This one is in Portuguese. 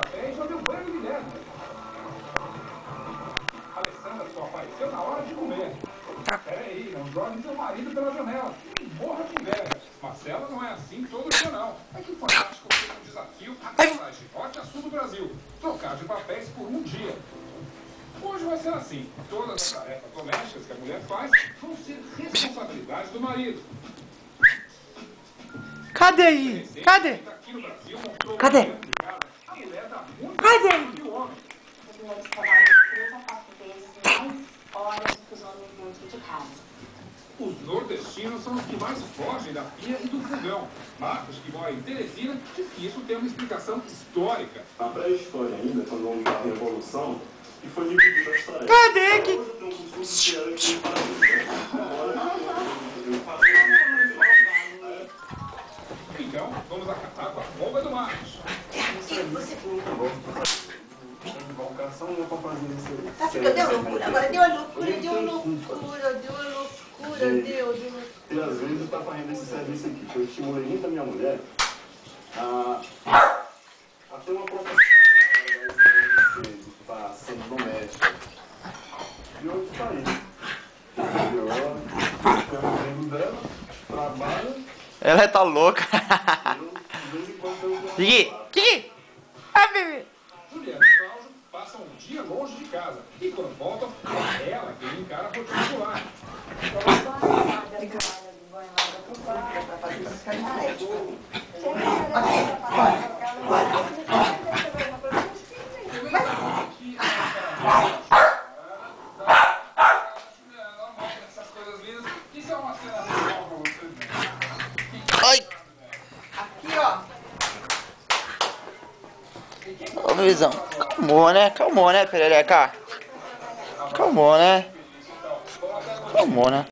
café e já deu banho no Guilherme. Alessandra só apareceu na hora de comer. Peraí, não jogue seu marido pela janela. Morra de inveja. Marcela não é assim todo dia, não. É que o Fantástico fez um desafio para a Girote a Sul do Brasil. Trocar de papéis por um dia. Hoje vai ser assim. Todas as tarefas domésticas que a mulher faz vão ser responsabilidade do marido. Cadê aí? Cadê? Cadê? Cadê? As mulheres trabalham 3 a 4 vezes mais horas que os homens dentro de casa. Os nordestinos são os que mais fogem da pia e do fogão. Marcos, que mora em Teresina, diz que isso tem uma explicação histórica. Na pré-história ainda, quando houve a Revolução, que foi dividido a história. Cadê que... Então, vamos acatar com a folga do Marcos. Tá ficando, deu loucura, agora deu uma loucura, deu uma loucura. E às vezes eu tava fazendo esse serviço aqui, que eu estimulei muito a minha mulher a ter uma profissão, para ser doméstica. E hoje tá aí. Ela tem o emprego dela, trabalha. Ela tá louca. De vez em quando Kiki! Ah, bebê! Juliana e Cláudio passam um dia longe de casa. E quando voltam, é ela quem encara a rotina do lar. Ai! Aqui, ó. Ô, Luizão, calmou, né, perereca? Calmou, né? Calmou, né?